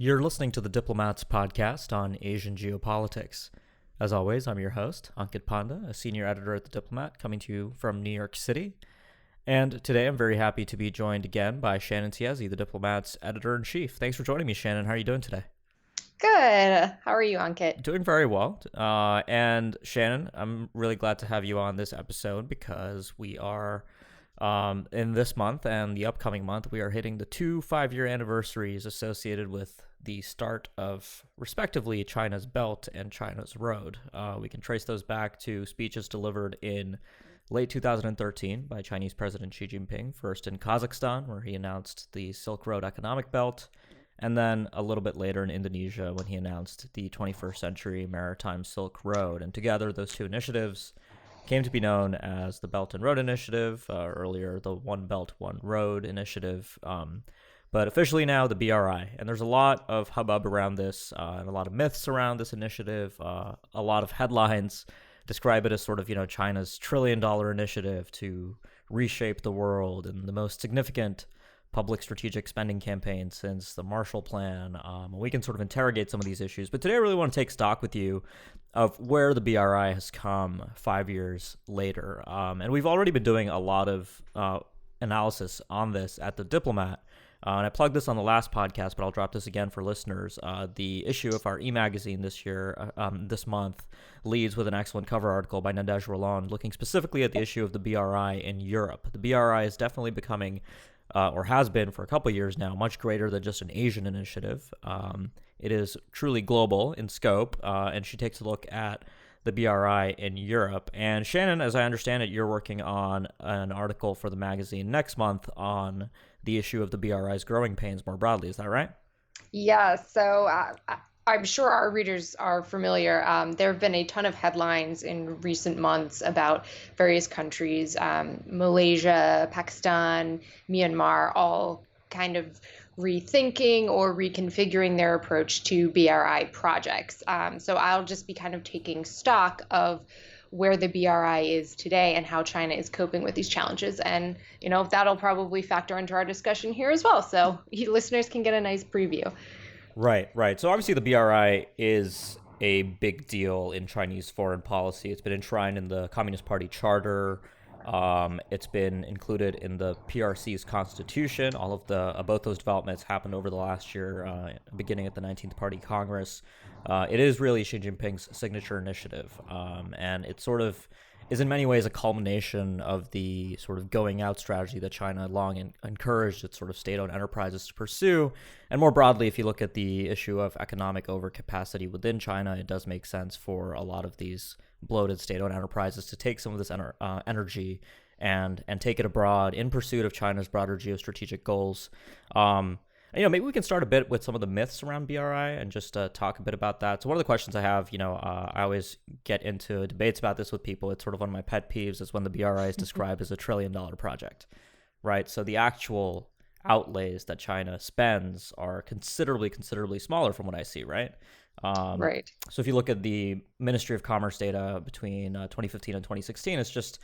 You're listening to the Diplomats podcast on Asian geopolitics. As always, I'm your host, Ankit Panda, a senior editor at The Diplomat, coming to you from New York City. And today I'm very happy to be joined again by Shannon Tiezi, The Diplomat's editor-in-chief. Thanks for joining me, Shannon. How are you doing today? Good. How are you, Ankit? Doing very well. And Shannon, I'm really glad to have you on this episode because we are, in this month and the upcoming month, we are hitting the 2 5-year anniversaries associated with the start of, respectively, China's Belt and China's Road. We can trace those back to speeches delivered in late 2013 by Chinese President Xi Jinping, first in Kazakhstan, where he announced the Silk Road economic belt, and then a little bit later in Indonesia when he announced the 21st Century Maritime Silk Road. And together, those two initiatives came to be known as the Belt and Road Initiative, earlier the One Belt, One Road Initiative, but officially now the BRI. And there's a lot of hubbub around this and a lot of myths around this initiative. A lot of headlines describe it as sort of, China's $1 trillion initiative to reshape the world and the most significant public strategic spending campaign since the Marshall Plan. We can sort of interrogate some of these issues. But today I really want to take stock with you of where the BRI has come 5 years later. And we've already been doing a lot of analysis on this at The Diplomat. And I plugged this on the last podcast, but I'll drop this again for listeners. The issue of our e-magazine this month, leads with an excellent cover article by Nadège Rolland looking specifically at the issue of the BRI in Europe. The BRI is definitely becoming, or has been for a couple of years now, much greater than just an Asian initiative. It is truly global in scope, and she takes a look at the BRI in Europe. And Shannon, as I understand it, you're working on an article for the magazine next month on the issue of the BRI's growing pains more broadly. Is that right? Yeah, so I'm sure our readers are familiar. There have been a ton of headlines in recent months about various countries, Malaysia, Pakistan, Myanmar, all kind of rethinking or reconfiguring their approach to BRI projects. So I'll just be kind of taking stock of where the BRI is today and how China is coping with these challenges. And, that'll probably factor into our discussion here as well. So you listeners can get a nice preview. Right. So obviously the BRI is a big deal in Chinese foreign policy. It's been enshrined in the Communist Party charter. It's been included in the PRC's constitution. All of both those developments happened over the last year, beginning at the 19th Party Congress. It is really Xi Jinping's signature initiative, and it sort of is in many ways a culmination of the sort of going out strategy that China long encouraged its sort of state-owned enterprises to pursue. And more broadly, if you look at the issue of economic overcapacity within China, it does make sense for a lot of these bloated state-owned enterprises to take some of this energy and take it abroad in pursuit of China's broader geostrategic goals. Maybe we can start a bit with some of the myths around BRI and just talk a bit about that. So one of the questions I have, I always get into debates about this with people. It's sort of one of my pet peeves is when the BRI is described as $1 trillion project, right? So the actual outlays that China spends are considerably smaller from what I see, right? Right. So if you look at the Ministry of Commerce data between 2015 and 2016, it's just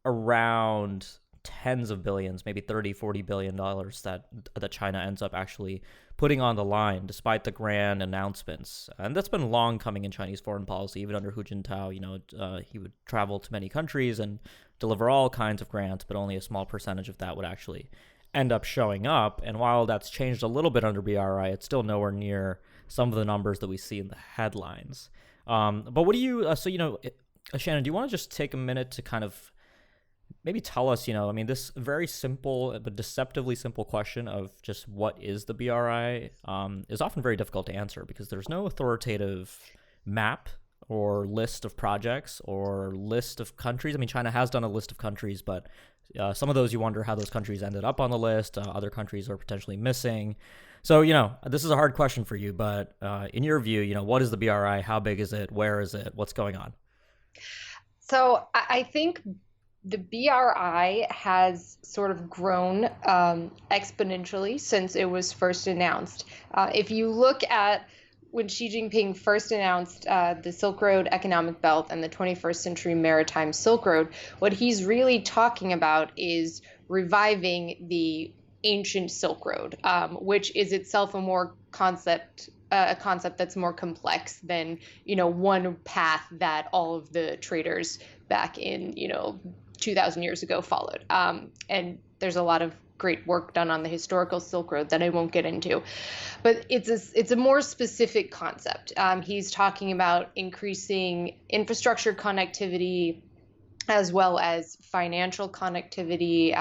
around tens of billions, maybe $30-40 billion that China ends up actually putting on the line, despite the grand announcements. And that's been long coming in Chinese foreign policy, even under Hu Jintao. He would travel to many countries and deliver all kinds of grants, but only a small percentage of that would actually end up showing up. And while that's changed a little bit under BRI, it's still nowhere near some of the numbers that we see in the headlines. But what do you, Shannon, do you want to just take a minute to kind of maybe tell us, this very simple but deceptively simple question of just what is the BRI is often very difficult to answer because there's no authoritative map or list of projects or list of countries. I mean, China has done a list of countries, but some of those you wonder how those countries ended up on the list. Other countries are potentially missing. So, this is a hard question for you, but in your view, what is the BRI? How big is it? Where is it? What's going on? So I think the BRI has sort of grown exponentially since it was first announced. If you look at when Xi Jinping first announced the Silk Road economic belt and the 21st Century Maritime Silk Road, what he's really talking about is reviving the ancient Silk Road, which is itself a concept that's more complex than, one path that all of the traders back in, 2,000 years ago followed. And there's a lot of great work done on the historical Silk Road that I won't get into, but it's a more specific concept. He's talking about increasing infrastructure connectivity, as well as financial connectivity,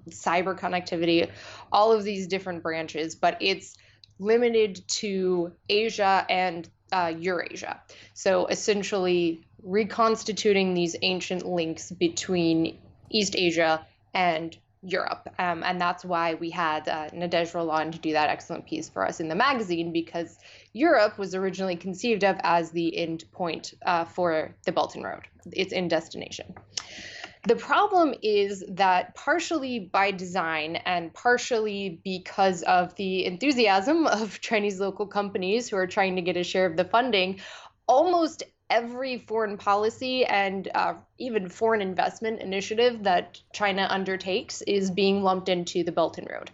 cyber connectivity, all of these different branches, but it's limited to Asia and Eurasia. So essentially reconstituting these ancient links between East Asia and Europe. And that's why we had Nadège Roland to do that excellent piece for us in the magazine, because Europe was originally conceived of as the end point for the Belt and Road, its end destination. The problem is that partially by design and partially because of the enthusiasm of Chinese local companies who are trying to get a share of the funding, almost every foreign policy and even foreign investment initiative that China undertakes is being lumped into the Belt and Road.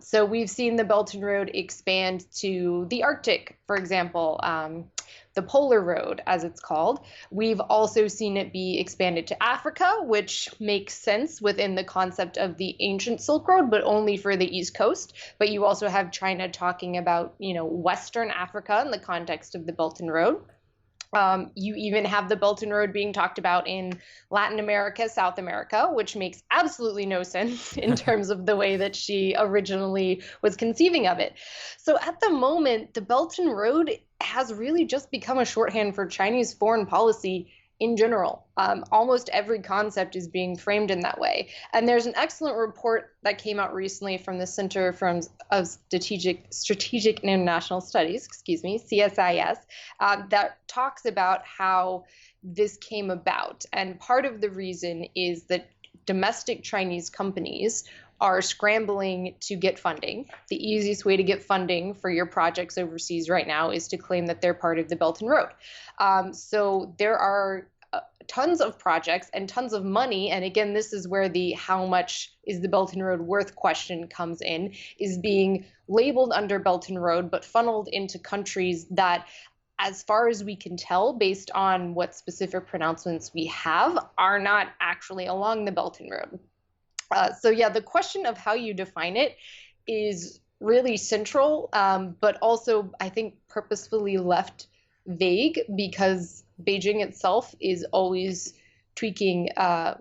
So we've seen the Belt and Road expand to the Arctic, for example, the Polar Road, as it's called. We've also seen it be expanded to Africa, which makes sense within the concept of the ancient Silk Road, but only for the East Coast. But you also have China talking about, Western Africa in the context of the Belt and Road. You even have the Belt and Road being talked about in Latin America, South America, which makes absolutely no sense in terms of the way that she originally was conceiving of it. So at the moment, the Belt and Road has really just become a shorthand for Chinese foreign policy in general. Almost every concept is being framed in that way. And there's an excellent report that came out recently from the Center of Strategic and International Studies, CSIS, that talks about how this came about. And part of the reason is that domestic Chinese companies are scrambling to get funding. The easiest way to get funding for your projects overseas right now is to claim that they're part of the Belt and Road. So there are tons of projects and tons of money. And again, this is where the how much is the Belt and Road worth question comes in, is being labeled under Belt and Road, but funneled into countries that, as far as we can tell, based on what specific pronouncements we have, are not actually along the Belt and Road. So yeah, the question of how you define it is really central, but also I think purposefully left vague, because Beijing itself is always tweaking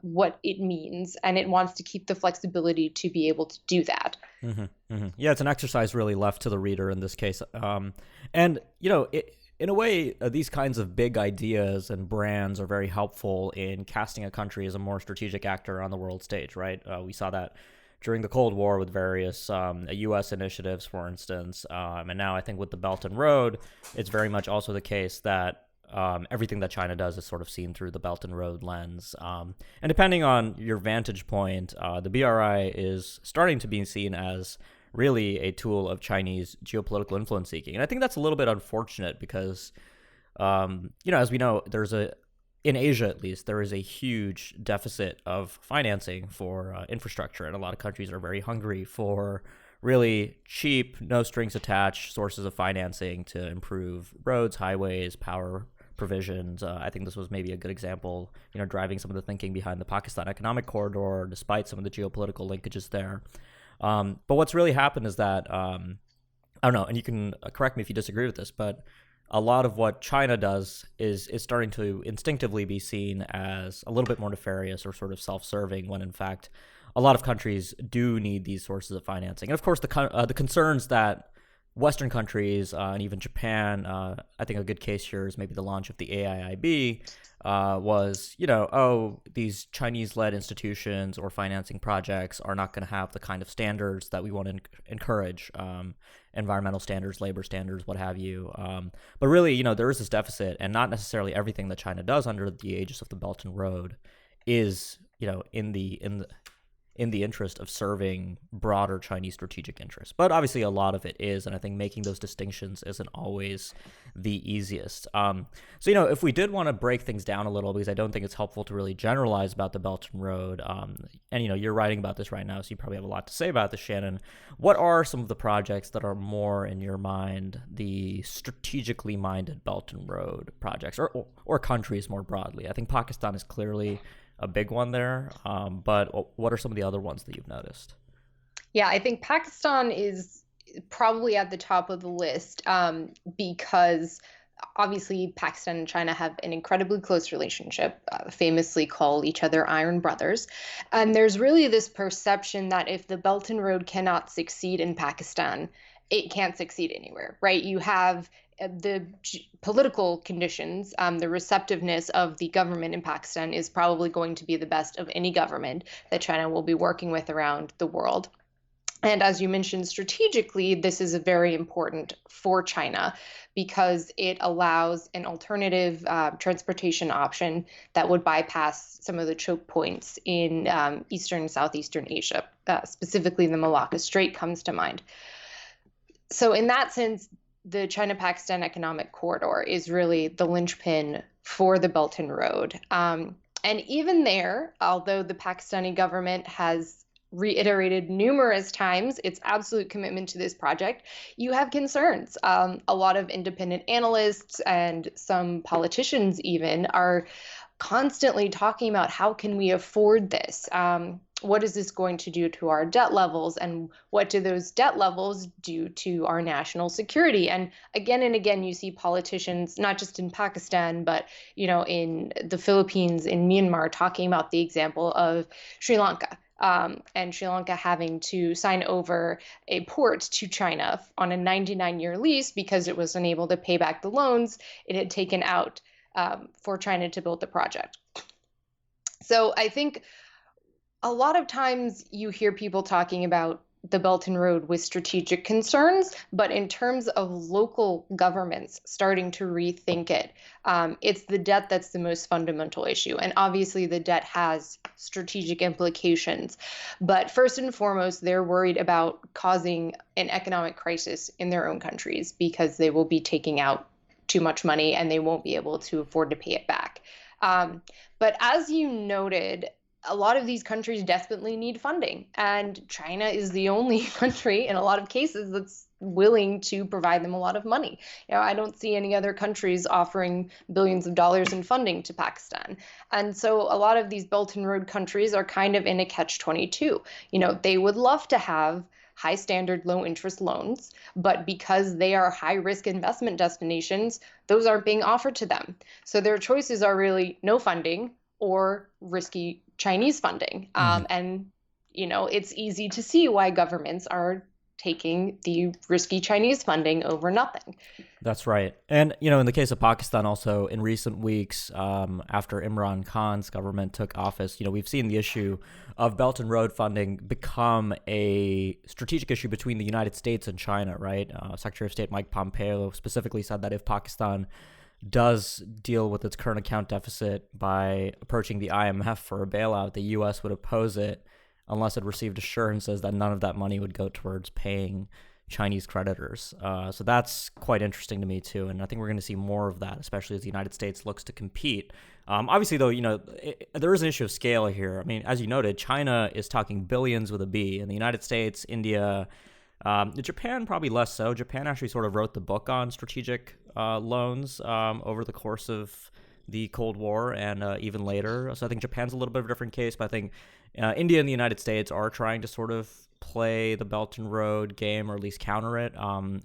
what it means, and it wants to keep the flexibility to be able to do that. Mm-hmm, mm-hmm. Yeah, it's an exercise really left to the reader in this case. And, in a way, these kinds of big ideas and brands are very helpful in casting a country as a more strategic actor on the world stage, right? We saw that during the Cold War with various U.S. initiatives, for instance. And now I think with the Belt and Road, it's very much also the case that everything that China does is sort of seen through the Belt and Road lens. And depending on your vantage point, the BRI is starting to be seen as really a tool of Chinese geopolitical influence seeking. And I think that's a little bit unfortunate because, as we know, in Asia at least, there is a huge deficit of financing for infrastructure. And a lot of countries are very hungry for really cheap, no strings attached sources of financing to improve roads, highways, power provisions. I think this was maybe a good example, driving some of the thinking behind the Pakistan Economic Corridor, despite some of the geopolitical linkages there. But what's really happened is that, I don't know, and you can correct me if you disagree with this, but a lot of what China does is starting to instinctively be seen as a little bit more nefarious or sort of self-serving, when in fact a lot of countries do need these sources of financing. And of course, the concerns that Western countries and even Japan, I think a good case here is maybe the launch of the AIIB, was, these Chinese-led institutions or financing projects are not going to have the kind of standards that we want to encourage, environmental standards, labor standards, what have you. But really, there is this deficit, and not necessarily everything that China does under the aegis of the Belt and Road is, in the interest of serving broader Chinese strategic interests. But obviously, a lot of it is, and I think making those distinctions isn't always the easiest. So, if we did want to break things down a little, because I don't think it's helpful to really generalize about the Belt and Road, and, you're writing about this right now, so you probably have a lot to say about this, Shannon. What are some of the projects that are more, in your mind, the strategically minded Belt and Road projects, or countries more broadly? I think Pakistan is clearly a big one there. But what are some of the other ones that you've noticed? Yeah, I think Pakistan is probably at the top of the list because obviously Pakistan and China have an incredibly close relationship, famously call each other iron brothers. And there's really this perception that if the Belt and Road cannot succeed in Pakistan, it can't succeed anywhere, right? You have the political conditions, the receptiveness of the government in Pakistan is probably going to be the best of any government that China will be working with around the world. And as you mentioned, strategically, this is very important for China because it allows an alternative transportation option that would bypass some of the choke points in Eastern and Southeastern Asia, specifically the Malacca Strait comes to mind. So in that sense, the China-Pakistan Economic Corridor is really the linchpin for the Belt and Road. And even there, although the Pakistani government has reiterated numerous times its absolute commitment to this project, you have concerns. A lot of independent analysts and some politicians even are constantly talking about how can we afford this? What is this going to do to our debt levels? And what do those debt levels do to our national security? And again, you see politicians, not just in Pakistan, but in the Philippines, in Myanmar, talking about the example of Sri Lanka. And Sri Lanka having to sign over a port to China on a 99-year lease because it was unable to pay back the loans it had taken out for China to build the project. So I think a lot of times you hear people talking about the Belt and Road with strategic concerns, but in terms of local governments starting to rethink it, it's the debt that's the most fundamental issue. And obviously the debt has strategic implications. But first and foremost, they're worried about causing an economic crisis in their own countries because they will be taking out too much money and they won't be able to afford to pay it back. But as you noted, a lot of these countries desperately need funding, and China is the only country in a lot of cases that's willing to provide them a lot of money. I don't see any other countries offering billions of dollars in funding to Pakistan. And so a lot of these Belt and Road countries are kind of in a catch-22. They would love to have high standard, low interest loans, but because they are high risk investment destinations, those aren't being offered to them. So their choices are really no funding or risky Chinese funding. And, it's easy to see why governments are taking the risky Chinese funding over nothing. That's right. And, in the case of Pakistan also, in recent weeks, after Imran Khan's government took office, we've seen the issue of Belt and Road funding become a strategic issue between the United States and China, right? Secretary of State Mike Pompeo specifically said that if Pakistan does deal with its current account deficit by approaching the IMF for a bailout, the U.S. would oppose it unless it received assurances that none of that money would go towards paying Chinese creditors. So that's quite interesting to me too, and I think we're going to see more of that, especially as the United States looks to compete. Obviously, though, there is an issue of scale here. I mean, as you noted, China is talking billions with a B, and the United States, India, Japan probably less so. Japan actually sort of wrote the book on strategic loans over the course of the Cold War and even later. So I think Japan's a little bit of a different case, but I think India and the United States are trying to sort of play the Belt and Road game, or at least counter it.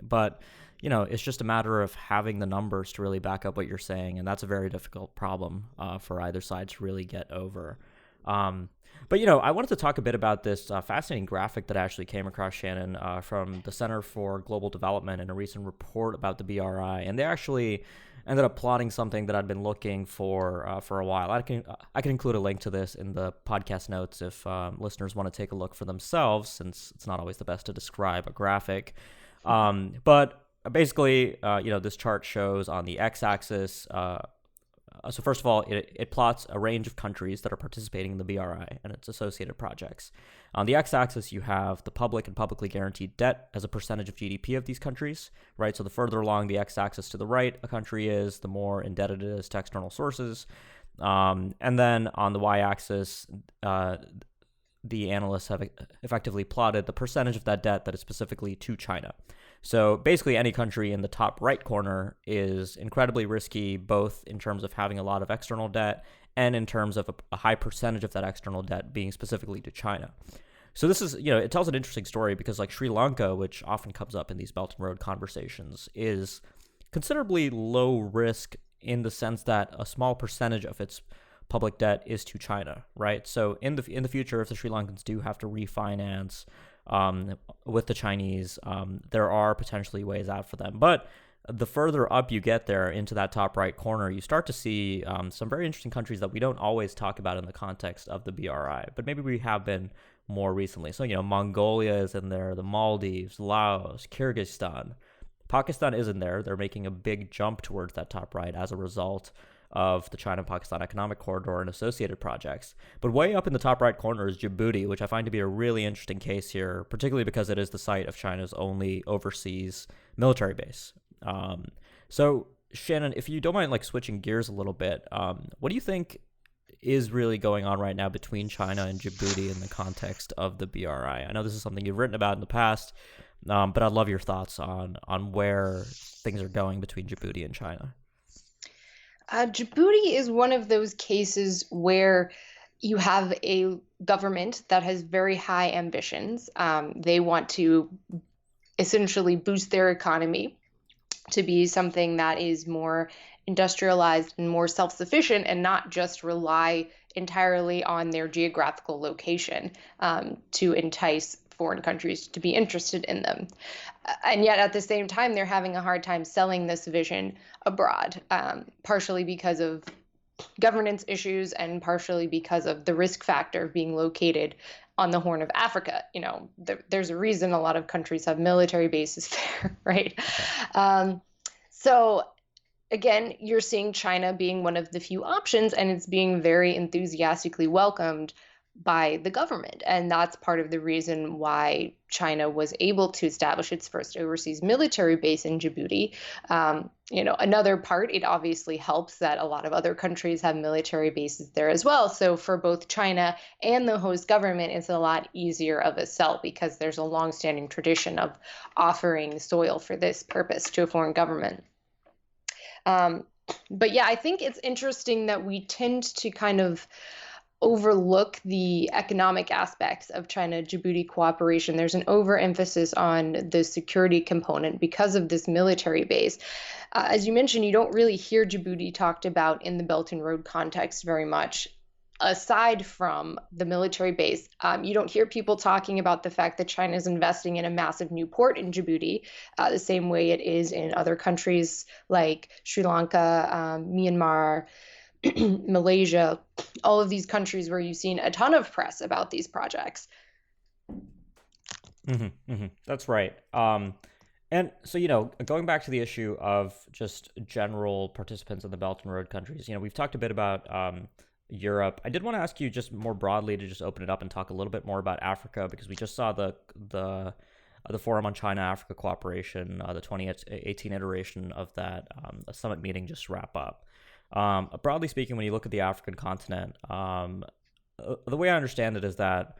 But it's just a matter of having the numbers to really back up what you're saying, and that's a very difficult problem for either side to really get over. But, I wanted to talk a bit about this fascinating graphic that I actually came across, Shannon, from the Center for Global Development in a recent report about the BRI. And they actually ended up plotting something that I'd been looking for a while. I can include a link to this in the podcast notes if listeners want to take a look for themselves, since it's not always the best to describe a graphic. But basically, this chart shows on the x-axis So first of all, it plots a range of countries that are participating in the BRI and its associated projects. On the x-axis, you have the public and publicly guaranteed debt as a percentage of GDP of these countries, right? So the further along the x-axis to the right a country is, the more indebted it is to external sources. And then on the y-axis, the analysts have effectively plotted the percentage of that debt that is specifically to China. So basically, any country in the top right corner is incredibly risky, both in terms of having a lot of external debt and in terms of a high percentage of that external debt being specifically to China. So this is, it tells an interesting story because like Sri Lanka, which often comes up in these Belt and Road conversations, is considerably low risk in the sense that a small percentage of its public debt is to China, right? So in the future, if the Sri Lankans do have to refinance with the Chinese, there are potentially ways out for them. But the further up you get there into that top right corner, you start to see some very interesting countries that we don't always talk about in the context of the BRI, but maybe we have been more recently. So, Mongolia is in there, the Maldives, Laos, Kyrgyzstan. Pakistan is in there. They're making a big jump towards that top right as a result of the China-Pakistan Economic Corridor and associated projects. But way up in the top right corner is Djibouti, which I find to be a really interesting case here, particularly because it is the site of China's only overseas military base. So, Shannon, if you don't mind switching gears a little bit, what do you think is really going on right now between China and Djibouti in the context of the BRI? I know this is something you've written about in the past, but I'd love your thoughts on where things are going between Djibouti and China. Djibouti is one of those cases where you have a government that has very high ambitions. They want to essentially boost their economy to be something that is more industrialized and more self-sufficient and not just rely entirely on their geographical location to entice foreign countries to be interested in them. And yet at the same time, they're having a hard time selling this vision abroad, partially because of governance issues and partially because of the risk factor of being located on the Horn of Africa. There's a reason a lot of countries have military bases there, right? So again, you're seeing China being one of the few options, and it's being very enthusiastically welcomed by the government. And that's part of the reason why China was able to establish its first overseas military base in Djibouti. Another part, it obviously helps that a lot of other countries have military bases there as well. So for both China and the host government, it's a lot easier of a sell because there's a longstanding tradition of offering soil for this purpose to a foreign government. But yeah, I think it's interesting that we tend to kind of overlook the economic aspects of China-Djibouti cooperation. There's an overemphasis on the security component because of this military base. As you mentioned, you don't really hear Djibouti talked about in the Belt and Road context very much. Aside from the military base, you don't hear people talking about the fact that China is investing in a massive new port in Djibouti, the same way it is in other countries like Sri Lanka, Myanmar, Malaysia, all of these countries where you've seen a ton of press about these projects. That's right. And so, going back to the issue of just general participants in the Belt and Road countries, we've talked a bit about Europe. I did want to ask you just more broadly to just open it up and talk a little bit more about Africa, because we just saw the Forum on China-Africa Cooperation, the 2018 iteration of that summit meeting just wrap up. Broadly speaking, when you look at the African continent, the way I understand it is that,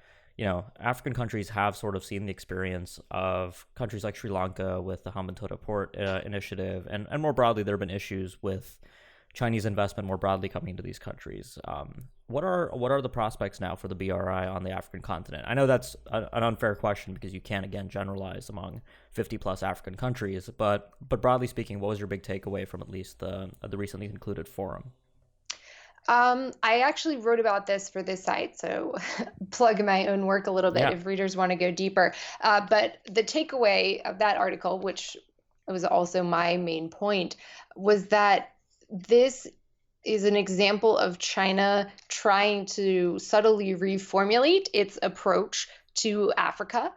African countries have sort of seen the experience of countries like Sri Lanka with the Hambantota Port initiative, and more broadly, there have been issues with Chinese investment more broadly coming into these countries. What are the prospects now for the BRI on the African continent? I know that's an unfair question because you can't, again, generalize among 50 plus African countries, but broadly speaking, what was your big takeaway from at least the recently concluded forum? I actually wrote about this for this site, so plug my own work a little bit if readers want to go deeper. But the takeaway of that article, which was also my main point, was that this is an example of China trying to subtly reformulate its approach to Africa.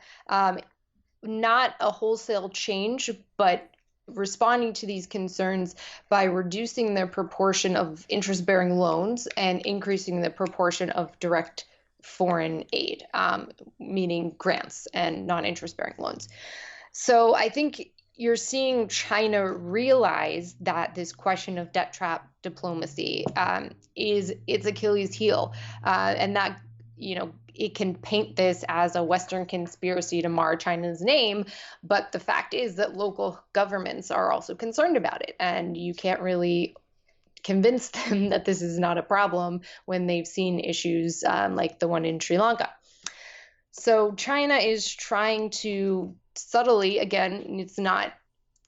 Not a wholesale change, but responding to these concerns by reducing the proportion of interest-bearing loans and increasing the proportion of direct foreign aid, meaning grants and non-interest-bearing loans. So I think you're seeing China realize that this question of debt trap diplomacy is its Achilles heel, and that it can paint this as a Western conspiracy to mar China's name, but the fact is that local governments are also concerned about it, and you can't really convince them that this is not a problem when they've seen issues like the one in Sri Lanka. So China is trying to subtly, again, it's not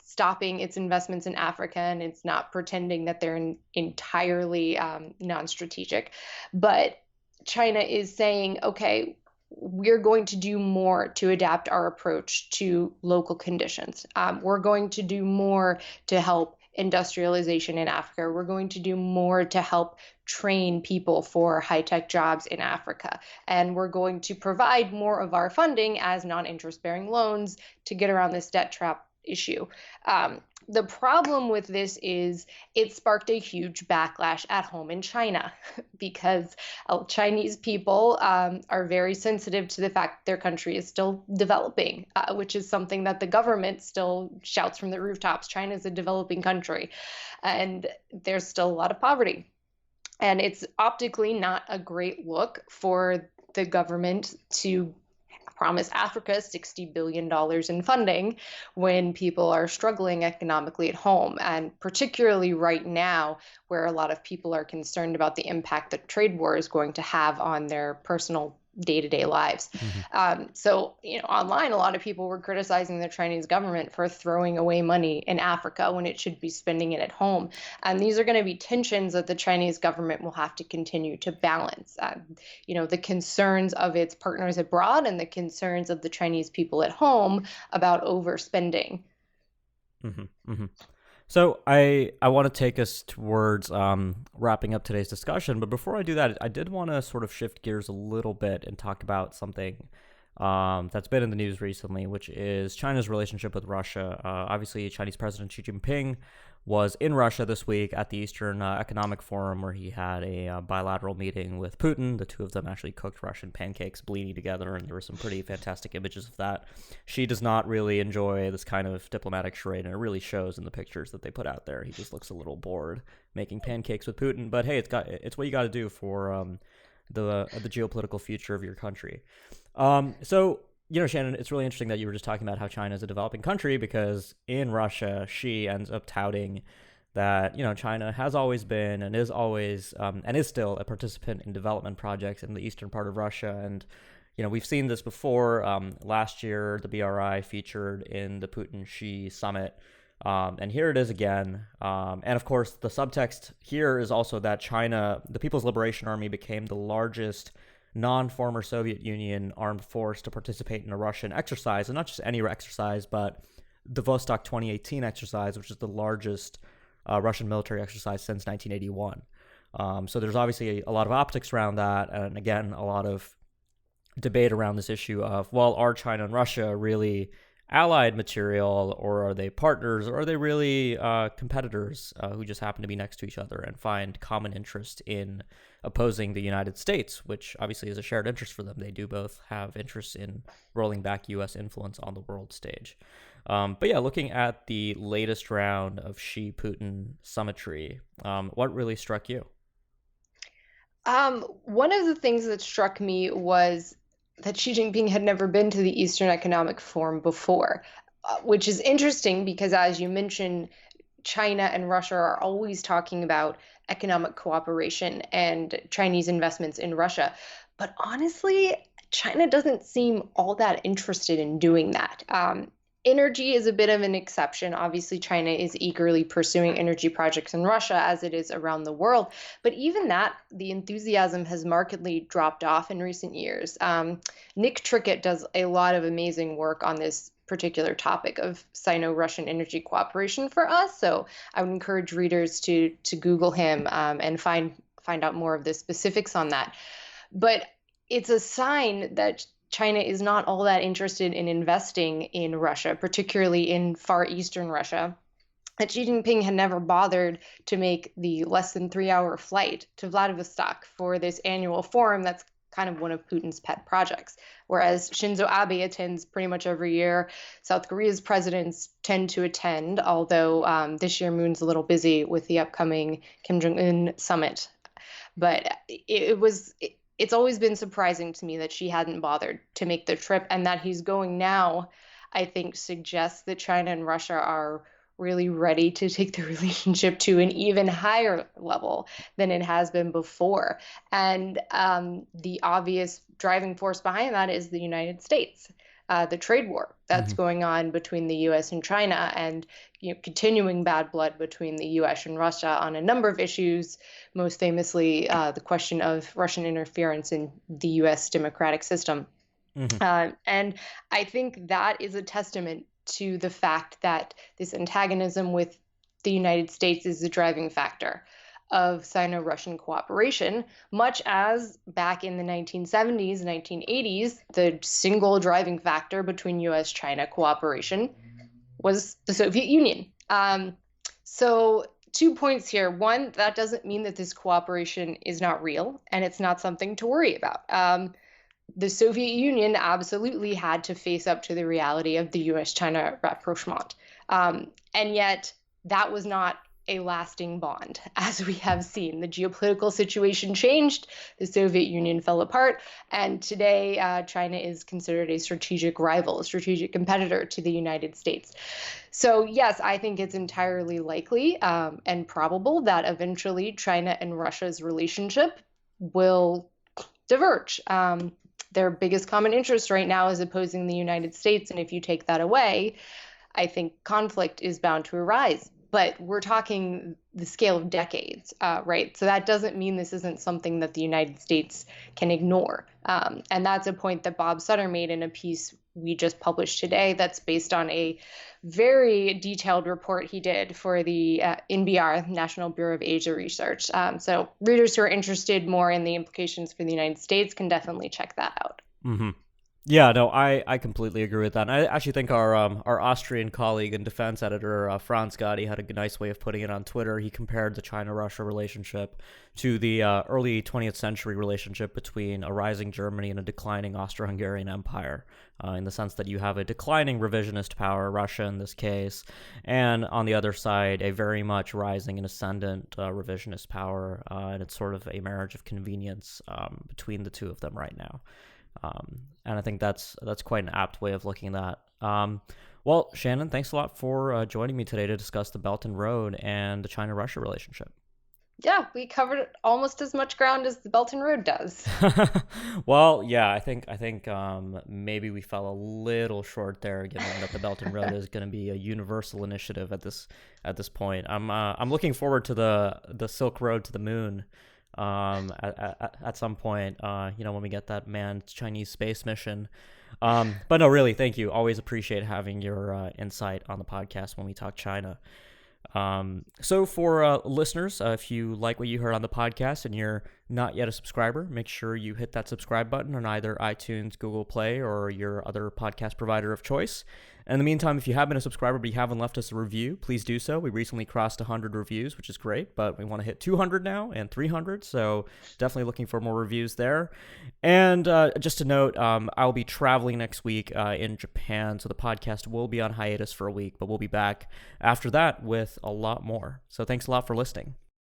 stopping its investments in Africa, and it's not pretending that they're entirely non-strategic, but China is saying, okay, we're going to do more to adapt our approach to local conditions. We're going to do more to help industrialization in Africa. We're going to do more to help train people for high-tech jobs in Africa. And we're going to provide more of our funding as non-interest-bearing loans to get around this debt trap issue. The problem with this is it sparked a huge backlash at home in China because Chinese people are very sensitive to the fact their country is still developing, which is something that the government still shouts from the rooftops. China is a developing country, and there's still a lot of poverty. And it's optically not a great look for the government to promise Africa $60 billion in funding when people are struggling economically at home. And particularly right now, where a lot of people are concerned about the impact that trade war is going to have on their personal day-to-day lives. So, online, a lot of people were criticizing the Chinese government for throwing away money in Africa when it should be spending it at home. And these are going to be tensions that the Chinese government will have to continue to balance. The concerns of its partners abroad and the concerns of the Chinese people at home about overspending. So I want to take us towards wrapping up today's discussion, but before I do that, I did want to sort of shift gears a little bit and talk about something that's been in the news recently, which is China's relationship with Russia. Obviously, Chinese President Xi Jinping was in Russia this week at the Eastern Economic Forum, where he had a bilateral meeting with Putin. The two of them actually cooked Russian pancakes bleeding together, and there were some pretty fantastic images of that. Xi does not really enjoy this kind of diplomatic charade, and it really shows in the pictures that they put out there. He just looks a little bored making pancakes with Putin, but hey, it's what you got to do for the geopolitical future of your country. So, Shannon, it's really interesting that you were just talking about how China is a developing country, because in Russia, Xi ends up touting that, China has always been and is always and is still a participant in development projects in the eastern part of Russia. And, we've seen this before. Last year, the BRI featured in the Putin-Xi summit. And here it is again. And of course, the subtext here is also that China, the People's Liberation Army, became the largest non-former Soviet Union armed force to participate in a Russian exercise, and not just any exercise, but the Vostok 2018 exercise, which is the largest Russian military exercise since 1981. So there's obviously a lot of optics around that, and again, a lot of debate around this issue of, well, are China and Russia really allied material, or are they partners, or are they really competitors who just happen to be next to each other and find common interest in opposing the United States, which obviously is a shared interest for them. They do both have interests in rolling back U.S. influence on the world stage. But yeah, looking at the latest round of Xi-Putin summitry, what really struck you? One of the things that struck me was that Xi Jinping had never been to the Eastern Economic Forum before, which is interesting because, as you mentioned, China and Russia are always talking about economic cooperation and Chinese investments in Russia. But honestly, China doesn't seem all that interested in doing that. Energy is a bit of an exception. Obviously, China is eagerly pursuing energy projects in Russia, as it is around the world. But even that, the enthusiasm has markedly dropped off in recent years. Nick Trickett does a lot of amazing work on this particular topic of Sino-Russian energy cooperation for us. So I would encourage readers to Google him and find out more of the specifics on that. But it's a sign that China is not all that interested in investing in Russia, particularly in far eastern Russia. that Xi Jinping had never bothered to make the less than 3-hour flight to Vladivostok for this annual forum that's kind of one of Putin's pet projects. Whereas Shinzo Abe attends pretty much every year. South Korea's presidents tend to attend, although this year Moon's a little busy with the upcoming Kim Jong-un summit. But it's always been surprising to me that she hadn't bothered to make the trip, and that he's going now, I think, suggests that China and Russia are really ready to take the relationship to an even higher level than it has been before. And the obvious driving force behind that is the United States. The trade war that's going on between the U.S. and China, and continuing bad blood between the U.S. and Russia on a number of issues, most famously the question of Russian interference in the U.S. democratic system. And I think that is a testament to the fact that this antagonism with the United States is the driving factor of Sino-Russian cooperation, much as back in the 1970s, 1980s, the single driving factor between U.S.-China cooperation was the Soviet Union. So 2 points here. One, that doesn't mean that this cooperation is not real, and it's not something to worry about. The Soviet Union absolutely had to face up to the reality of the U.S.-China rapprochement. And yet that was not a lasting bond, as we have seen. The geopolitical situation changed, the Soviet Union fell apart, and today China is considered a strategic rival, a strategic competitor to the United States. So yes, I think it's entirely likely and probable that eventually China and Russia's relationship will diverge. Their biggest common interest right now is opposing the United States. And if you take that away, I think conflict is bound to arise. But we're talking the scale of decades, right? So that doesn't mean this isn't something that the United States can ignore. And that's a point that Bob Sutter made in a piece we just published today that's based on a very detailed report he did for the NBR, National Bureau of Asia Research. So readers who are interested more in the implications for the United States can definitely check that out. Yeah, no, I completely agree with that. And I actually think our Austrian colleague and defense editor, Franz Gotti, had a nice way of putting it on Twitter. He compared the China-Russia relationship to the early 20th century relationship between a rising Germany and a declining Austro-Hungarian Empire, in the sense that you have a declining revisionist power, Russia in this case, and on the other side, a very much rising and ascendant revisionist power, and it's sort of a marriage of convenience between the two of them right now. And I think that's quite an apt way of looking at that. Well, Shannon, thanks a lot for joining me today to discuss the Belt and Road and the China-Russia relationship. Yeah, we covered almost as much ground as the Belt and Road does. Well, yeah, I think maybe we fell a little short there, given that the Belt and Road is going to be a universal initiative at this point. I'm looking forward to the Silk Road to the moon. At some point, when we get that manned Chinese space mission. But no, really, thank you. Always appreciate having your insight on the podcast when we talk China. So for listeners, if you like what you heard on the podcast and you're not yet a subscriber, make sure you hit that subscribe button on either iTunes, Google Play, or your other podcast provider of choice. In the meantime, if you have been a subscriber but you haven't left us a review, please do so. We recently crossed 100 reviews, which is great, but we want to hit 200 now and 300, so definitely looking for more reviews there. And just to note, I'll be traveling next week in Japan, so the podcast will be on hiatus for a week, but we'll be back after that with a lot more. So thanks a lot for listening.